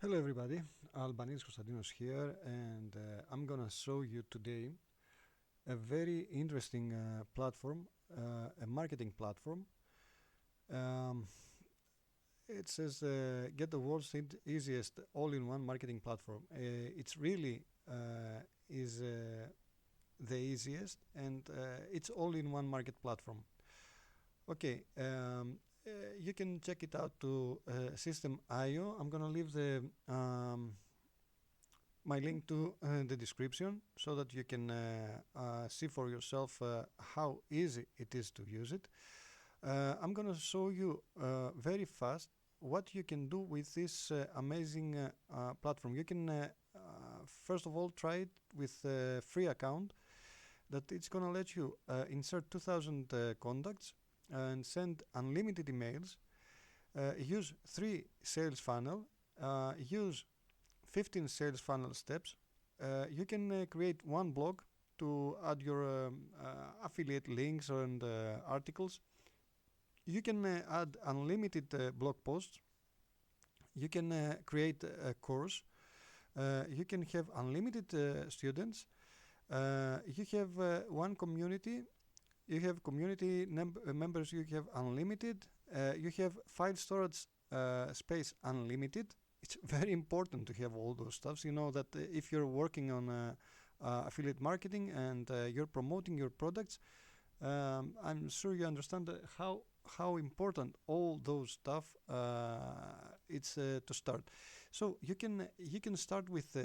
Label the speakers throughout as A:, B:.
A: Hello everybody, Albanis Konstantinos here, and I'm gonna show you today a very interesting platform, a marketing platform. Um, it says get the world's easiest all-in-one marketing platform. It's really is the easiest, and it's all-in-one market platform. Okay, you can check it out to System.io. I'm gonna leave the my link to the description so that you can see for yourself how easy it is to use it. I'm gonna show you very fast what you can do with this amazing platform. You can first of all try it with a free account that it's gonna let you insert 2000 contacts and send unlimited emails, use 3 sales funnel, use 15 sales funnel steps. You can create one blog to add your affiliate links and articles. You can add unlimited blog posts. You can create a course. You can have unlimited students. You have one community. You have community members. You have unlimited. You have file storage space unlimited. It's very important to have all those stuffs. You know that if you're working on affiliate marketing and you're promoting your products, I'm sure you understand how important all those stuff it's to start. So you can start with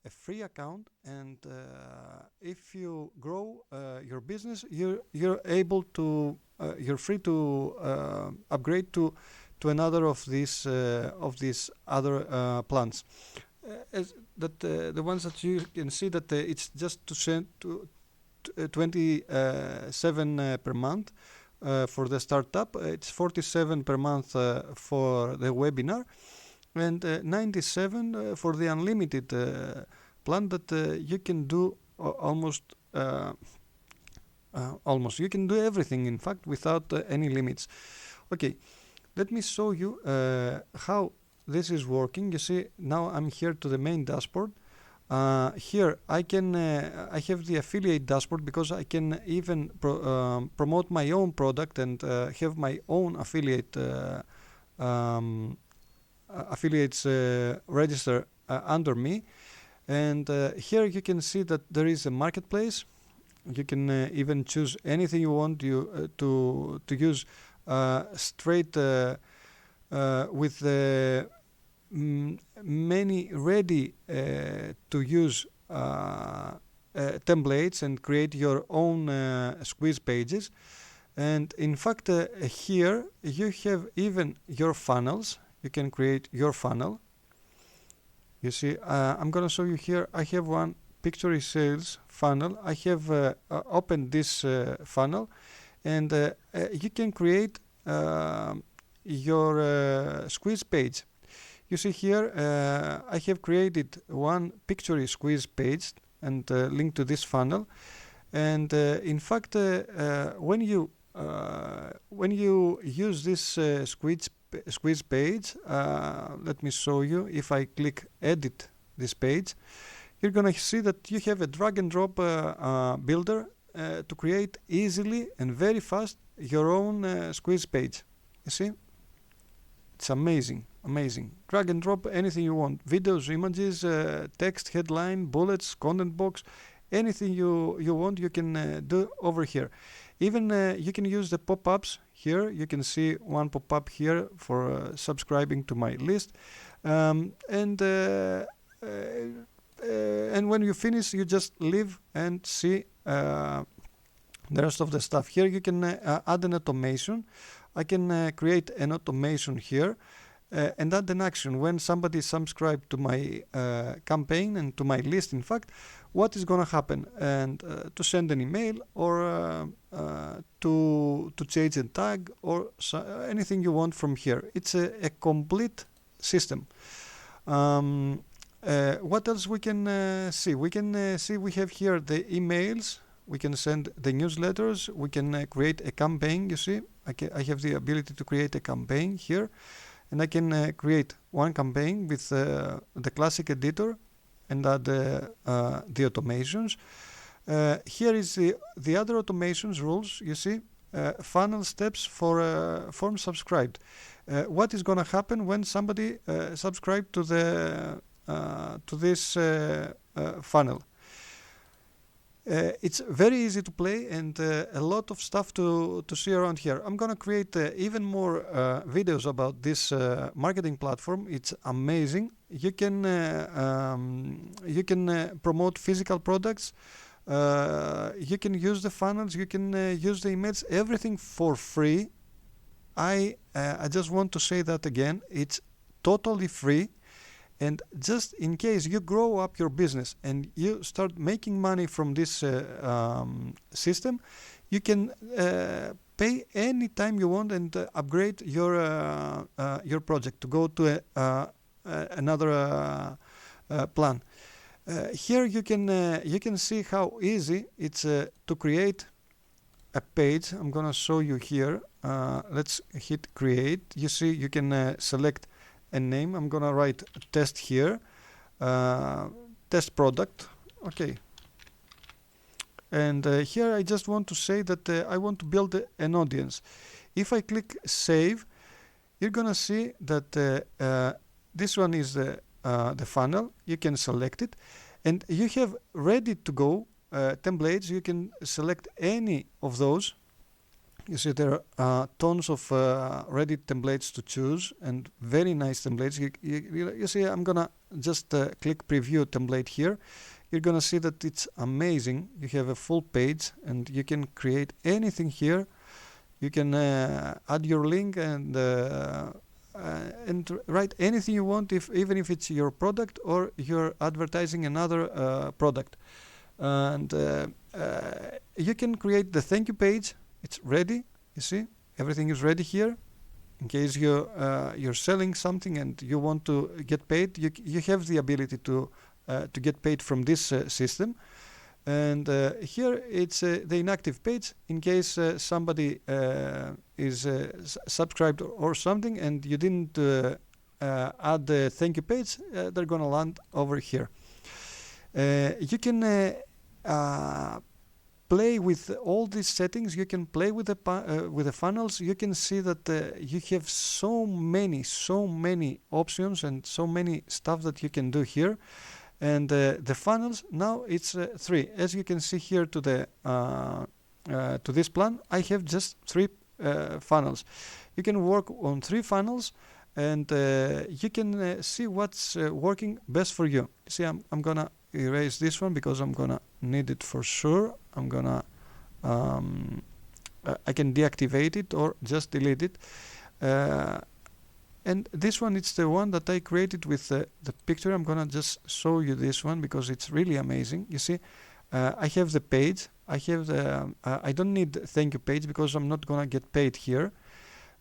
A: a free account, and if you grow your business, you're able to you're free to upgrade to another of these other plans. As that the ones that you can see that it's just to send to 27 per month for the startup. It's 47 per month for the webinar, and 97 for the unlimited plan that you can do almost almost you can do everything, in fact, without any limits. Okay, let me show you how this is working. You see, now I'm here to the main dashboard. Here I can I have the affiliate dashboard because I can even promote my own product and have my own affiliate affiliates register under me. And here you can see that there is a marketplace. You can even choose anything you want to use straight with many ready to use templates and create your own squeeze pages. And in fact, here you have even your funnels. You can create your funnel. You see, I'm gonna show you here. I have one picture sales funnel. I have opened this funnel, and you can create your squeeze page. You see here, I have created one picture squeeze page and linked to this funnel. And in fact, when you use this squeeze page, let me show you. If I click edit this page, you're gonna see that you have a drag and drop builder to create easily and very fast your own squeeze page. You see, it's amazing. Drag and drop anything you want: videos, images, text, headline, bullets, content box, anything you want, you can do over here. Even you can use the pop-ups here. You can see one pop-up here for subscribing to my list, and when you finish, you just leave and see the rest of the stuff. Here you can add an automation. I can create an automation here and add an action when somebody subscribes to my campaign and to my list. In fact, what is going to happen, and to send an email or to change a tag or anything you want from here. It's a complete system. What else we can see? We can see we have here the emails. We can send the newsletters. We can create a campaign. You see, I have the ability to create a campaign here. and I can create one campaign with the classic editor and add the automations. Here is the other automations rules. You see, funnel steps for form subscribed. What is going to happen when somebody subscribe to the to this funnel? It's very easy to play and a lot of stuff to see around here. I'm gonna create even more videos about this marketing platform. It's amazing. You can promote physical products. You can use the funnels. You can use the emails. Everything for free. I just want to say that again. It's totally free. And just in case you grow up your business and you start making money from this system, you can pay any time you want and upgrade your project to go to another plan. Here you can see how easy it's to create a page. I'm gonna show you here. Let's hit create. You see you can select a name. I'm gonna write test here, test product. Okay, and here I just want to say that I want to build an audience. If I click save, you're gonna see that this one is the funnel. You can select it and you have ready to go templates. You can select any of those. You see there are tons of ready templates to choose and very nice templates. You see I'm gonna just click preview template here. You're gonna see that it's amazing. You have a full page and you can create anything here. You can add your link and write anything you want, even if it's your product or you're advertising another product. And you can create the thank you page. It's ready. You see, everything is ready here. In case you're selling something and you want to get paid, you have the ability to get paid from this system. And here it's the inactive page. In case somebody is subscribed or something and you didn't add the thank you page, they're gonna land over here. You can play with all these settings. You can play with the funnels. You can see that you have so many options and so many stuff that you can do here. And the funnels now it's 3. As you can see here to the to this plan, I have just 3 funnels. You can work on 3 funnels and you can see what's working best for you. See, I'm gonna erase this one because I'm gonna need it for sure. I'm gonna I can deactivate it or just delete it. And this one, it's the one that I created with the picture. I'm gonna just show you this one because it's really amazing. You see, I have the page. I have the I don't need thank you page because I'm not gonna get paid here.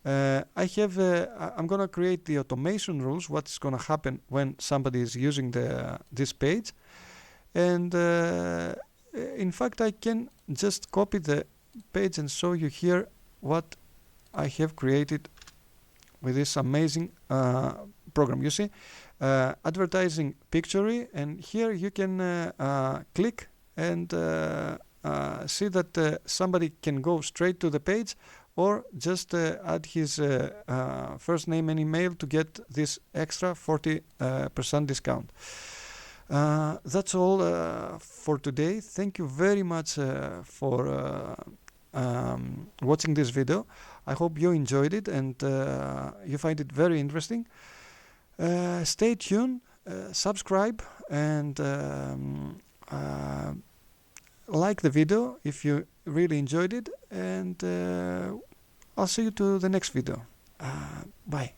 A: I have I'm gonna create the automation rules. What's gonna happen when somebody is using this page, and in fact I can just copy the page and show you here what I have created with this amazing program. You see, advertising Pictory, and here you can click and see that somebody can go straight to the page or just add his first name and email to get this extra 40% discount. That's all for today. Thank you very much for watching this video. I hope you enjoyed it and you find it very interesting. Stay tuned, subscribe, and like the video if you really enjoyed it, and I'll see you to the next video. Bye.